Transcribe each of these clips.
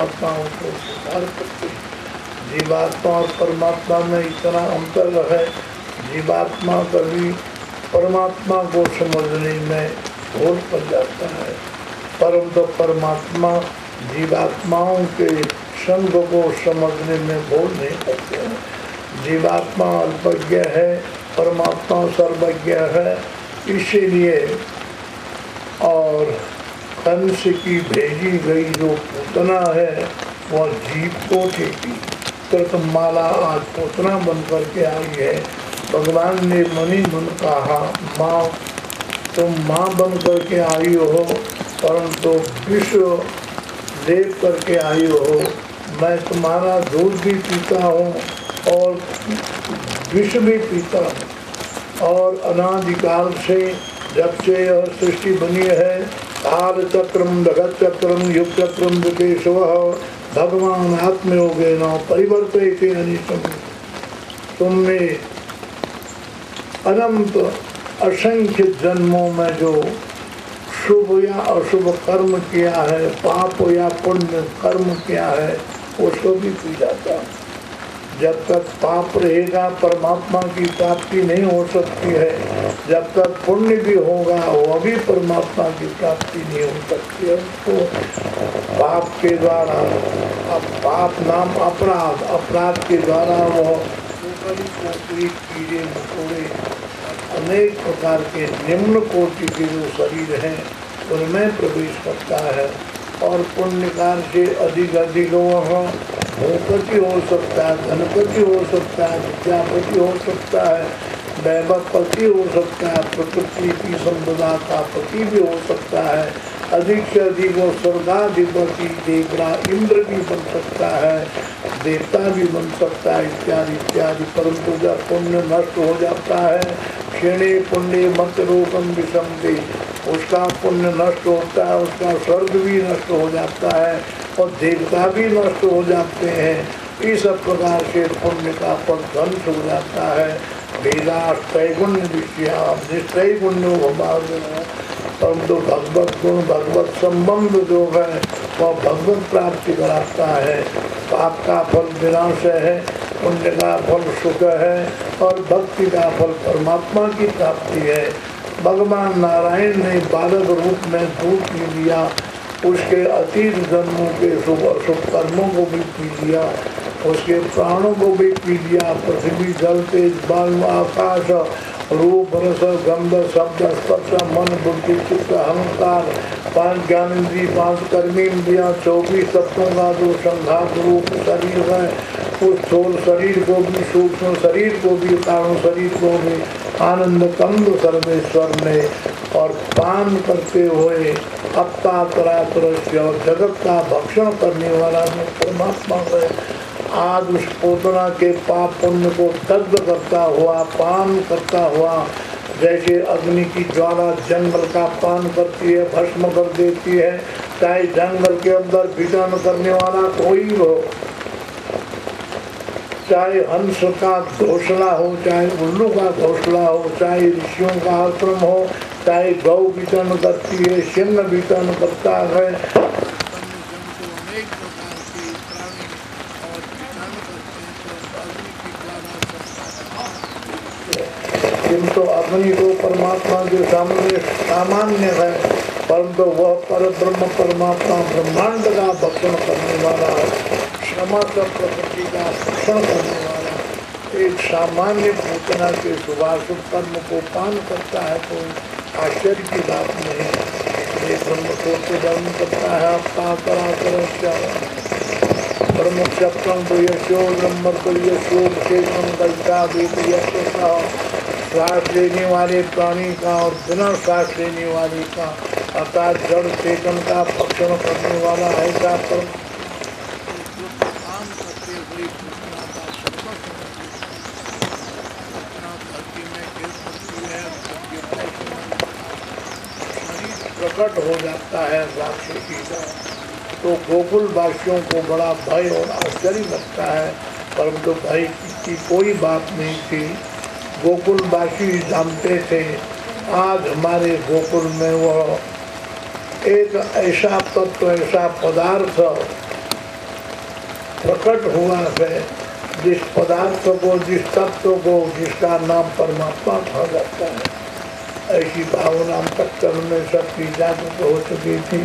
परमात्माओं को स्वीकार करते हैं। जीवात्मा और परमात्मा में इतना अंतर है, जीवात्मा कभी परमात्मा को समझने में भूल पड़ जाता है, परंतु परमात्मा जीवात्माओं के संग को समझने में भूल नहीं करते हैं। जीवात्मा अल्पज्ञ है, परमात्मा सर्वज्ञ है। इसीलिए और कंस की भेजी गई जो पूतना है वह जीव को ठेकी कृतमाला आज पूतना बन करके आई है। भगवान ने मनी मन कहा, माँ तुम माँ बन करके आई हो, परंतु विश्व देव करके आई हो। मैं तुम्हारा दूध भी पीता हूँ और विष भी पीता हूँ, और अनादिकाल से जब से यह सृष्टि बनी है, काल चक्रम जगत चक्रम युग चक्रम विकेशव भगवान आत्मयोगेन परिवर्तयते अनिशम। तुमने अनंत असंख्य जन्मों में जो शुभ या अशुभ कर्म किया है, पाप या पुण्य कर्म किया है, उसको भी पी जाता। जब तक पाप रहेगा परमात्मा की प्राप्ति नहीं हो सकती है, जब तक पुण्य भी होगा वह भी परमात्मा की प्राप्ति नहीं हो सकती है। तो पाप के द्वारा, अब पाप नाम अपराध, अपराध के द्वारा वह कीड़े मकोड़े अनेक प्रकार के निम्न कोटि के जो शरीर हैं उनमें प्रवेश करता है। और पुण्यकार से अधिक वह भूपति हो सकता है, धनपति हो सकता है, विद्यापति हो सकता है, वैभवपति हो सकता है, प्रकृति की संपदा का पति भी हो सकता है, अधिक से अधिक वो स्वर्गाधिपति देवराज इंद्र भी बन सकता है, देवता भी बन सकता है, इत्यादि इत्यादि। परंतु जब पुण्य नष्ट हो जाता है, क्षीणे पुण्य मत रोगम विषम दे, उसका पुण्य नष्ट होता है, उसका स्वर्ग भी नष्ट हो जाता है और देवता भी नष्ट हो जाते हैं। इस प्रकार से पुण्य का फल ध्वंस हो जाता है। वेदास त्रैगुण्य निष्त्रैगुण्य परंतु भगवत गुण भगवत संबंध जो है वह भगवत प्राप्ति कराता है। पाप का फल विनाश है, पुण्य का फल सुख है और भक्ति का फल परमात्मा की प्राप्ति है। भगवान नारायण ने बालक रूप में दूध पी लिया, उसके अतीत जन्मों के शुभ अशुभ कर्मों को भी पी लिया, उसके प्राणों को भी पी लिया। पृथ्वी जल तेज वायु आकाश रूप रस गंध शब्द स्पर्श मन बुद्धि चित्त अहंकार पांच ज्ञानेंद्रिय पांच कर्मेंद्रिया 24 तत्वों का जो संघात रूप शरीर है, उस स्थूल शरीर को भी सूक्ष्म शरीर को भी कारण शरीर को भी आनंद कंद सर्वेश्वर ने और पान करते हुए अपतातरातर जगत का भक्षण करने वाला जो परमात्मा है, आज उस पूतना के पाप पुण्य को दग्ध करता हुआ पान करता हुआ, जैसे अग्नि की ज्वाला जंगल का पान करती है, भस्म कर देती है, चाहे जंगल के अंदर विचरण करने वाला कोई हो, चाहे हंस का घोंसला हो, चाहे उल्लू का घोंसला हो, चाहे ऋषियों का आश्रम हो, चाहे गौ विचरण करती है, सिंह विचरण करता है, किंतु अग्नि को परमात्मा के सामने सामान्य है, परंतु वह पर ब्रह्म परमात्मा ब्रह्मांड का भक्षण करने वाला है, समस्त प्रकृति का भक्षण करने वाला। एक सामान्य पूतना के शुभाशुभ कर्म को पान करता है तो आश्चर्य की बात नहीं। ये ब्रह्म को वर्णन करता है ब्रह्म सप्तम तो यशो ब्रह्म तो यशो शेषम कल्पा श्वास लेने वाले प्राणी का और बिना श्वास लेने वाले का अर्थात जड़ चेतन का भक्षण करने वाला ऐसा पर प्रकट हो जाता है राक्षसी का, तो गोकुल वासियों को बड़ा भय और आश्चर्य लगता है, परंतु भय की कोई बात नहीं थी। गोकुल वासी जानते थे आज हमारे गोकुल में वह एक ऐसा तत्व ऐसा पदार्थ प्रकट हुआ है, जिस पदार्थ को, जिस तत्व को, जिसका नाम परमात्मा कहा जाता है। ऐसी भावना अंतःकरण में सबकी जागृत हो चुकी थी।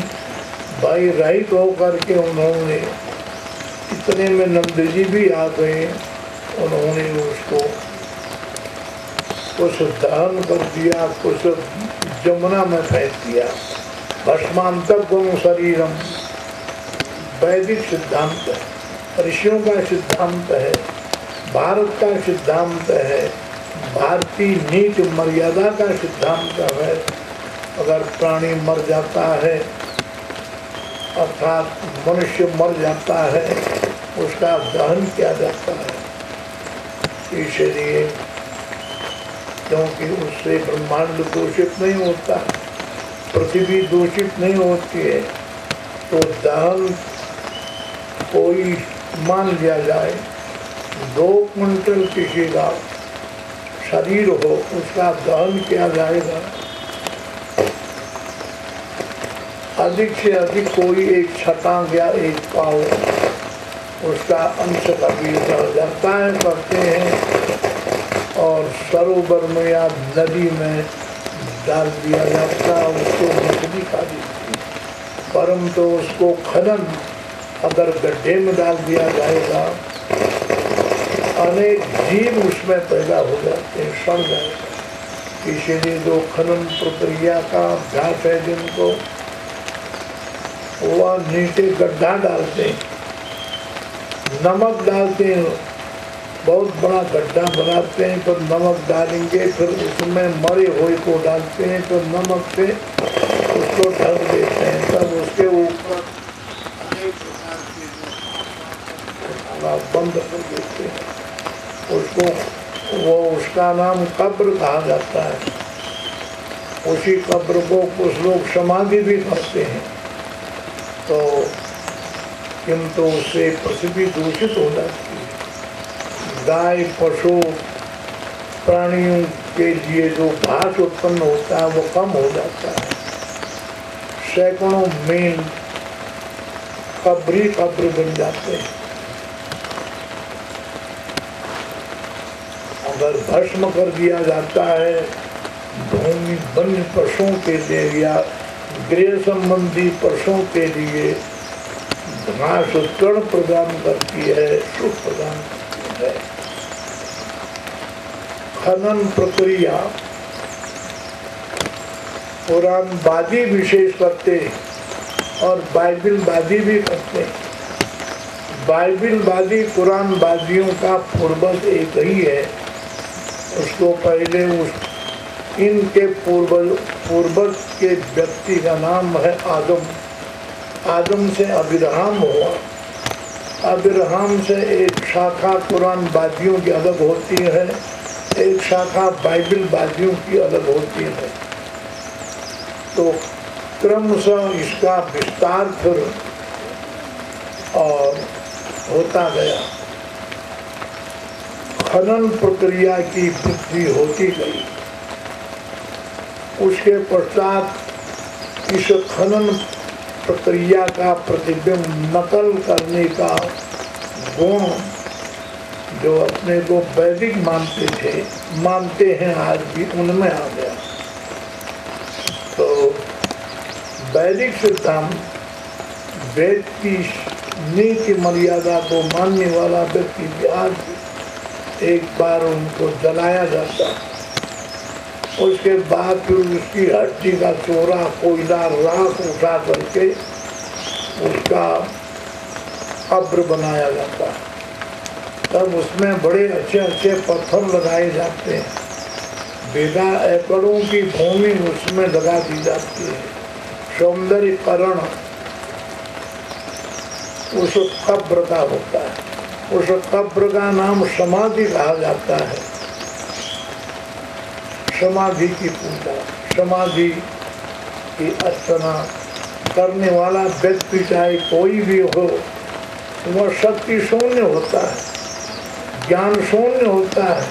भाई रहित होकर के उन्होंने, इतने में नंद जी भी आ गए, उन्होंने उसको कुछ दहन कर दिया, कुछ जमुना में फेंक दिया। भस्मांतकं शरीरम वैदिक सिद्धांत है, ऋषियों का सिद्धांत है, भारत का सिद्धांत है, भारतीय नीति मर्यादा का सिद्धांत है। अगर प्राणी मर जाता है, अर्थात मनुष्य मर जाता है, उसका दहन किया जाता है। इसलिए क्योंकि उससे ब्रह्मांड दूषित नहीं होता, पृथ्वी दूषित नहीं होती है, तो दहन कोई मान लिया जाए 2 क्विंटल किसी का शरीर हो, उसका दहन किया जाएगा। अधिक से अधिक कोई एक छटांग या एक पाव उसका अंश कभी रह जाता है, करते हैं और सरोवर में या नदी में डाल दिया जाता है, उसको मछली खा देती है। परम तो उसको खनन अगर गड्ढे में डाल दिया जाएगा, अनेक जीव उसमें पैदा हो जाते हैं, सड़ जाएगा। इसीलिए जो खनन प्रक्रिया का अभ्यास है जिनको, वह नीचे गड्ढा डालते हैं, नमक डालते हैं, बहुत बड़ा गड्ढा बनाते हैं, तो नमक डालेंगे, फिर उसमें मरे हुए को डालते हैं, तो नमक से उसको ढक देते हैं, तब उसके ऊपर अनेक प्रकार के बंद कर देते हैं उसको। वो उसका नाम कब्र कहा जाता है। उसी कब्र को कुछ लोग समाधि भी करते हैं, तो किंतु उससे पृथ्वी दूषित हो जाती है। गाय, पशु, प्राणियों के लिए जो घास उत्पन्न होता है वो कम हो जाता है। सैकड़ों मील कब्र बन जाते हैं। अगर भस्म कर दिया जाता है भूमि वन्य पशुओं के लिए या गृह संबंधी पशुओं के लिए घास तृण प्रदान करती है, सुख प्रदान करती है। खनन प्रक्रिया पुराणवादी विशेष करते और बाइबिलवादी भी करते। बाइबिलवादी कुरानवादियों का पूर्वज एक ही है। उसको पहले इनके पूर्वज के व्यक्ति का नाम है आदम। आदम से अब्राहम हुआ। अब्राहम से एक शाखा कुरानवादियों की अलग होती है, एक शाखा बाइबिलवादियों की अलग होती है। तो क्रमशः इसका विस्तार फिर और होता गया। खनन प्रक्रिया की वृद्धि होती गई। उसके पश्चात इस खनन प्रक्रिया का प्रतिबिंब नकल करने का गुण जो अपने को वैदिक मानते हैं आज भी, उनमें आ गया। तो वैदिक सिद्धांत, वेद की नीति मर्यादा को मानने वाला व्यक्ति भी आज एक बार उनको जलाया जाता, उसके बाद फिर उसकी हड्डी का चोरा, कोयला, राख उठा करके उसका कब्र बनाया जाता है। तब उसमें बड़े अच्छे अच्छे पत्थर लगाए जाते हैं, बिना एकड़ों की भूमि उसमें लगा दी जाती है। सौंदर्यकरण उस कब्र का होता है। उस कब्र का नाम समाधि कहा जाता है। समाधि की पूजा, समाधि की अर्चना करने वाला व्यक्ति चाहे कोई भी हो, वह शक्ति शून्य होता है, ज्ञान शून्य होता है,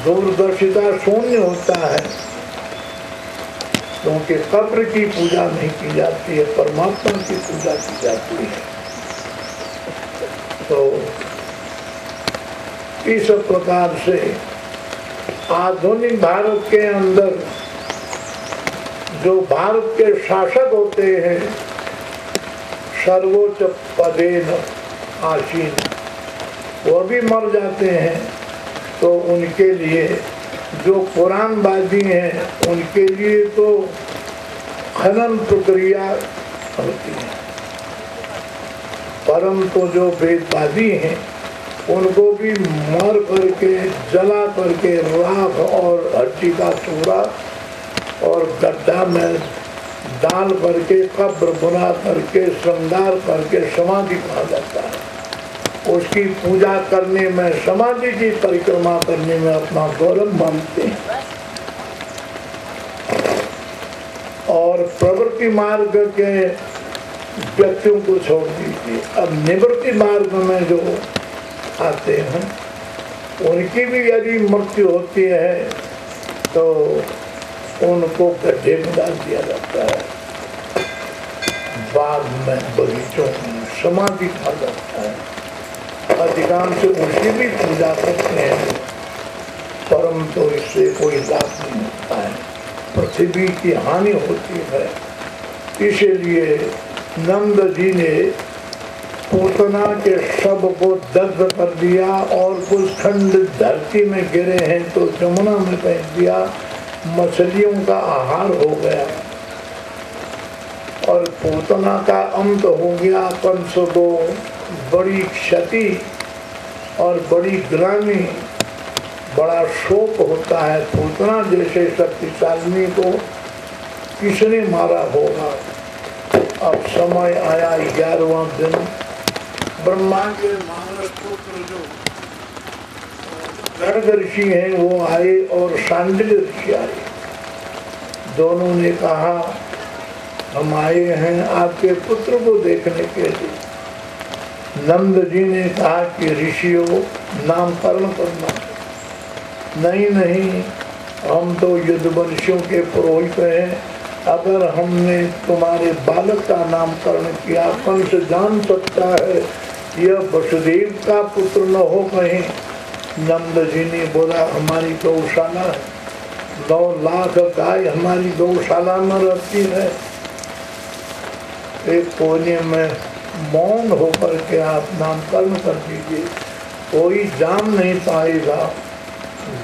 दूरदर्शिता शून्य होता है, क्योंकि कब्र की पूजा नहीं की जाती है, परमात्मा की पूजा की जाती है। तो इस प्रकार से आधुनिक भारत के अंदर जो भारत के शासक होते हैं सर्वोच्च पदेन आसीन, वो भी मर जाते हैं, तो उनके लिए जो कुरानबाजी हैं उनके लिए तो खनन प्रक्रिया होती है, परंतु जो वेदवादी हैं उनको भी मर करके जला करके राख और हड्डी का चूरा और गड्ढा में डाल करके कब्र बना करके श्रृंगार करके समाधि कहा जाता है। उसकी पूजा करने में, समाधि की परिक्रमा करने में अपना गौरव मानते हैं। और प्रवृत्ति मार्ग के व्यक्तियों को छोड़ दीजिए, अब निवृत्ति मार्ग में जो आते हैं उनकी भी यदि मृत्यु होती है तो उनको गड्ढे में डाल दिया जाता है, बाग में, बगीचों में समाधि कहा जाता है। अधिकांश उसकी भी पूजा करते हैं, परंतु इससे कोई लाभ नहीं होता है, पृथ्वी की हानि होती है। इसीलिए नंद जी ने पूतना के शव को दग्ध कर दिया और कुछ खंड धरती में गिरे हैं तो जमुना में फेंक दिया, मछलियों का आहार हो गया और पूतना का अंत हो गया। कंस को बड़ी क्षति और बड़ी ग्लानि, बड़ा शोक होता है। पूतना जैसे शक्तिशाली को किसने मारा होगा। अब समय आया 11वां दिन, ब्रह्मा के मानस पुत्र जो गर्ग ऋषि हैं वो आए और शांडिल्य ऋषि आए। दोनों ने कहा हम आए हैं आपके पुत्र को देखने के लिए। नंद जी ने कहा कि ऋषियों नामकरण करना। नहीं नहीं, हम तो युद्धवंशियों के पुरोहित हैं, अगर हमने तुम्हारे बालक का नामकरण किया कंस जान सकता है यह वसुदेव का पुत्र न हो कहीं। नंद जी ने बोला हमारी गौशाला है, 9 लाख गाय हमारी गौशाला में रहती है, एक कोने में मौन होकर के आप नामकरण कर दीजिए, कोई जान नहीं पाएगा।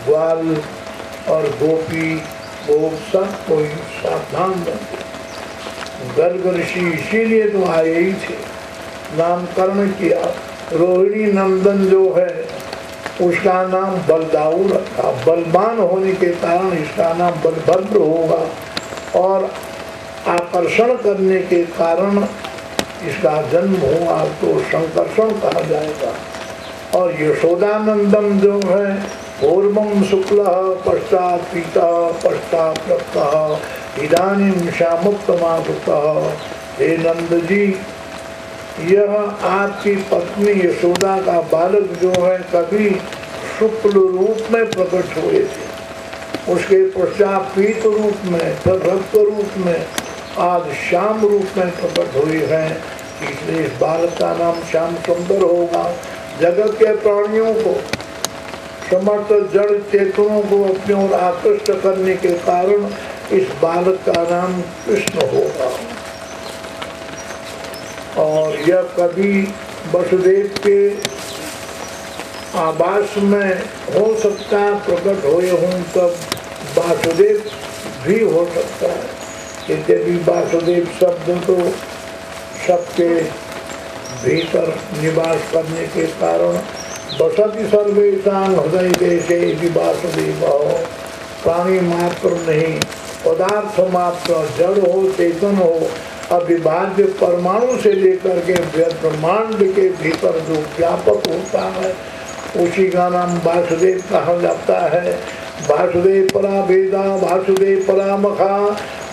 ग्वाल और गोपी वो सब कोई सावधान बने। गर्ग ऋषि इसीलिए तो आए ही थे, नामकरण किया। रोहिणी नंदन जो है उसका नाम बलदाऊ रखा, बलवान होने के कारण इसका नाम बलभद्र होगा और आकर्षण करने के कारण इसका जन्म हुआ तो संकर्षण कहा जाएगा। और यशोदानंदन जो है पूर्वम शुक्ल पश्चात पीता पश्चात रक्त इदानीं श्यामोत्तमासुतः। हे नंद जी, यह आपकी पत्नी यशोदा का बालक जो है कभी शुक्ल रूप में प्रकट हुए थे, उसके पश्चात पीत रूप में, फिर रक्त रूप में, आज श्याम रूप में प्रकट हुए हैं, इसलिए इस बालक का नाम श्याम सुंदर होगा। जगत के प्राणियों को, समस्त जड़ चेतनों को अपनी ओर आकृष्ट करने के कारण इस बालक का नाम कृष्ण होगा। और यह कभी वसुदेव के आवास में हो सकता है प्रकट हुए हों, तब वासुदेव भी हो सकता है, क्योंकि वासुदेव शब्द तो सबके भीतर निवास करने के कारण बसति सर्वेषां हृदय देशे वासुदेव। प्राणी मात्र नहीं, पदार्थ मात्र, जड़ हो चेतन हो, अविभाज्य परमाणु से लेकर के ब्रह्मांड के भीतर जो व्यापक होता है उसी का नाम वासुदेव कहा जाता है। वासुदेव परा वेदा, वासुदेव परा मखा,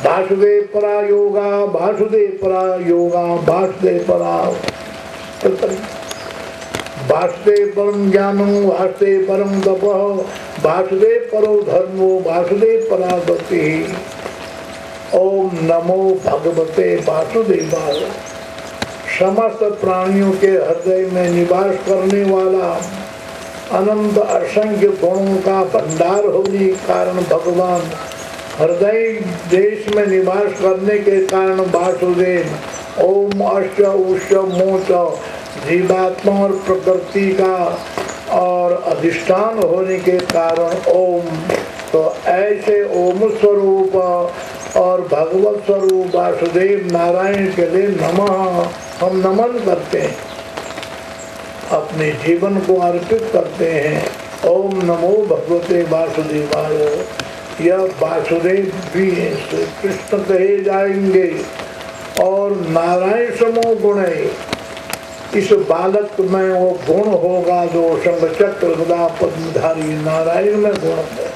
वासुदेव परा योगा, वासुदेव परा योगा, वासुदेव परा वासुदेव परम ज्ञानम, वासुदेव परम तपः, वासुदेव परो धर्मो, वासुदेव परा गतिः। ओम नमो भगवते वासुदेवाय। समस्त प्राणियों के हृदय में निवास करने वाला, अनंत असंख्य गुणों का भंडार होने के कारण भगवान, हृदय देश में निवास करने के कारण वासुदेव, ओम अष्ट उष्ट मोच जीवात्मा और प्रकृति का और अधिष्ठान होने के कारण ओम। तो ऐसे ओम स्वरूप और भगवत स्वरूप वासुदेव नारायण के लिए नमः हम नमन करते हैं, अपने जीवन को अर्पित करते हैं। ओम नमो भगवते वासुदेवाय। यह वासुदेव भी श्री कृष्ण कहे जाएंगे और नारायण समो गुण है। इस बालक में वो गुण होगा जो शंख चक्र गदा पद्मधारी नारायण में गुण है।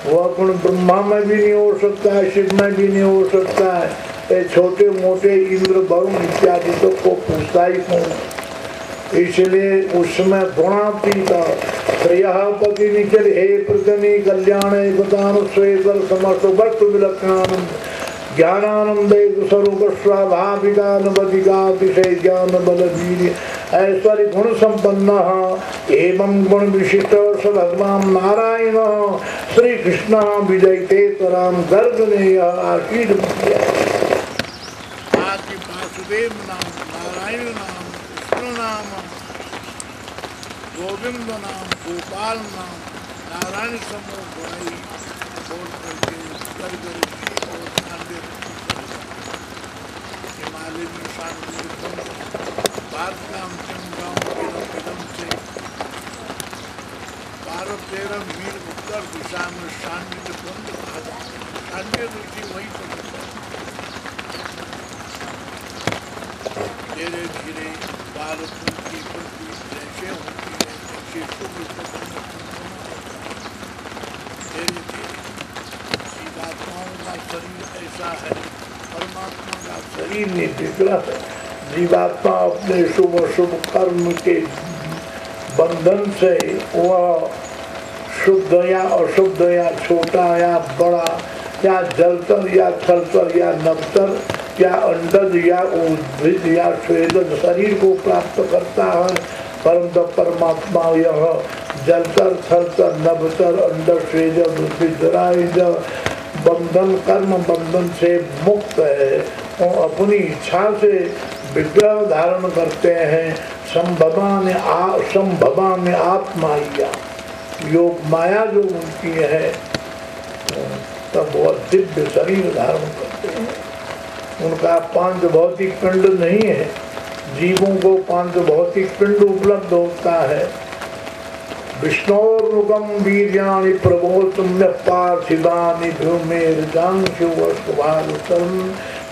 वह गुण ब्रह्मा में भी नहीं हो सकता है, शिव में भी नहीं हो सकता है। ये छोटे मोटे इंद्र वरुण इत्यादि तो को पूछता ही कौन, इसलिए उसमें गुणातीत श्रेयपति निखिल हे प्रतनी कल्याण समस्त वस्तु विलक्षणानंद ज्ञानानंदे स्वरूप स्वाभाविकानवधिकातिशय ज्ञान बल वीर्य ऐश्वर्य गुण संपन्न एवं गुण विशिष्ट स भगवान नारायण श्री कृष्ण विजयते तराम गर्ग ने यह आशीष किया। वासुदेव नाम, नारायण नाम, कृष्ण नाम, गोविंद नाम, गोपाल नाम, नारायण समूह गुणाई बोल करके हिमालय में शांति भारत का अंतिम गाँव से 12-13 मील उत्तर दिशा में शांति बंद शांति ऋषि वही पर धीरे धीरे भारत की पृथ्वी जैसे होती है जैसे धीरे धीरे जीवात्माओं का शरीर ऐसा है, परमात्मा का शरीर नहीं बिगड़ा है। जीवात्मा अपने शुभ शुभ कर्म के बंधन से वह शुद्ध या अशुद्ध या छोटा या बड़ा या जलतर या थलतर या नवतर या अंडज या उद्भिद या स्वेदज शरीर को प्राप्त करता है। परंतु परमात्मा यह जलतर थलतर नवतर अंडज स्वेदज उद्भिद बंधन कर्म बंधन से मुक्त है और अपनी इच्छा से विग्रह धारण करते हैं। संभवान आत्माया योग माया जो उनकी है तब वह दिव्य शरीर धारण करते हैं। उनका पांच भौतिक पिंड नहीं है, जीवों को पांच भौतिक पिंड उपलब्ध होता है। विष्णोर्मुखम वीर्याणि प्रबोधम्य पार्थिवानि भूमेर्जांशुवस्वारुतम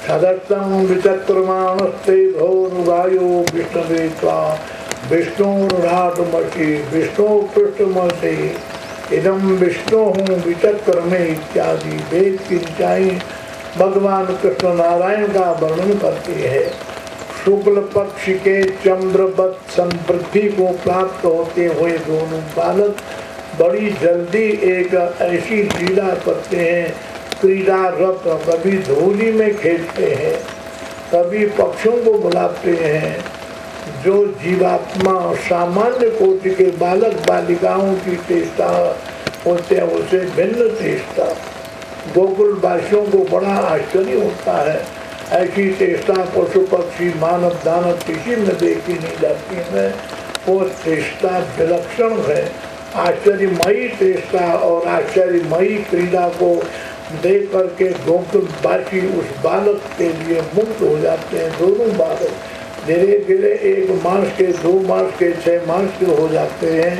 सदत्तं विचक्रमाणस्ते भोरुगायो विष्णवे त्वा विष्णुर्नाटमसि विष्णु पृष्ठमसि इदं विष्णुः विचक्रमे इत्यादि वेद की ऋचाएं भगवान कृष्ण नारायण का वर्णन करती है। शुक्ल पक्ष के चंद्रवत संवृद्धि को प्राप्त होते हुए दोनों बालक बड़ी जल्दी एक ऐसी क्रीड़ा करते हैं, क्रीड़ा रत, कभी धूली में खेलते हैं, कभी पक्षियों को बुलाते हैं। जो जीवात्मा सामान्य कोटि के बालक बालिकाओं की चेष्टा होते हैं उसे भिन्न चेष्टा गोकुल वासियों को बड़ा आश्चर्य होता है। ऐसी चेष्टा पशु पक्षी मानव दानव किसी में देखी नहीं जाती है। वो चेष्टा विलक्षण है, आश्चर्यमयी चेष्टा और आश्चर्यमयी क्रीड़ा को देख करके गोकुलवासी उस बालक के लिए मुक्त हो जाते हैं। दोनों बालक धीरे धीरे 1 मास के 2 मास के 6 मास के हो जाते हैं।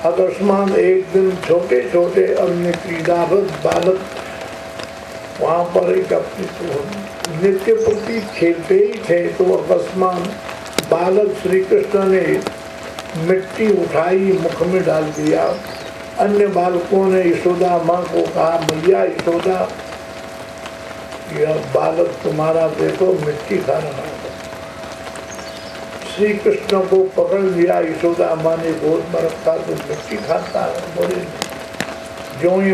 अकस्मात एक दिन छोटे छोटे अन्य क्रीड़ारत बालक वहाँ पर एकत्रित हो नित्य प्रति खेलते ही थे तो अकस्मात बालक श्री कृष्ण ने मिट्टी उठाई मुख में डाल दिया। अन्य बालकों ने यशोदा माँ को कहा, मैया यशोदा यह बालक तुम्हारा देखो मिट्टी खा रहा है। श्री कृष्ण को पकड़ लिया, यशोदा माँ ने गोद में रखा तो मिट्टी खाता है। बड़े जो ही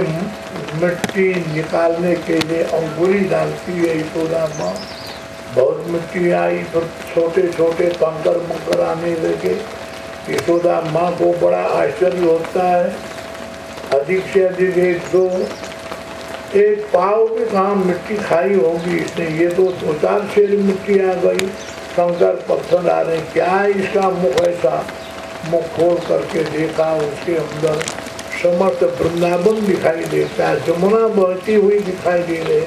मिट्टी निकालने के लिए अंगुली डालती है यशोदा माँ, बहुत मिट्टी आई, फिर छोटे छोटे कंकर मंकर आने लगे। यशोदा माँ को बड़ा आश्चर्य होता है। अधिक से अधिक एक पाव भी कहाँ मिट्टी खाई होगी इसने, ये तो 2-4 शेर मिट्टी आ गई, कंकर पत्थर आ रहे, क्या इसका मुख ऐसा। मुख खोल करके देखा, उसके अंदर समस्त वृंदावन दिखाई देता है, जमुना बहती हुई दिखाई दे रहे,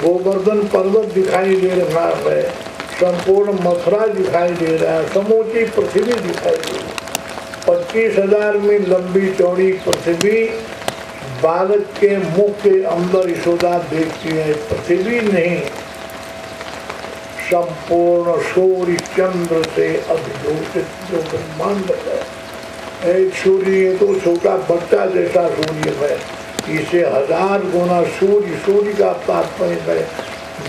गोवर्धन पर्वत दिखाई दे रहा है, संपूर्ण मथुरा दिखाई दे रहा है, समूची पृथ्वी दिखाई दे रही। 25,000 में लंबी चौड़ी पृथ्वी बालक के मुख के अंदर यशोदा देखती है। पृथ्वी नहीं, संपूर्ण सूर्य चंद्र से अभिभूषित जो ब्रह्मांड है। एक सूर्य, ये तो छोटा बच्चा जैसा सूर्य है, इसे 1000 गुना सूर्य का तात्पर्य है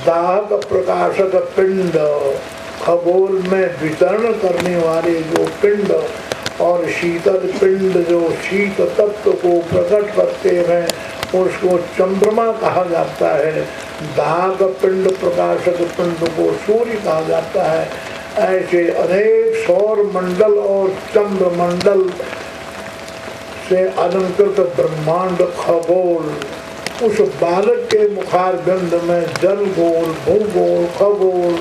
दाहक प्रकाशक पिंड, खगोल में वितरण करने वाले जो पिंड, और शीतल पिंड जो शीत तत्व को प्रकट करते हैं उसको चंद्रमा कहा जाता है। दाहक पिंड प्रकाशक पिंड को सूर्य कहा जाता है। ऐसे अनेक सौर मंडल और चंद्र मंडल से अलंकृत ब्रह्मांड खगोल, उस बालक के मुखारविंद में जल गोल, भूगोल, खगोल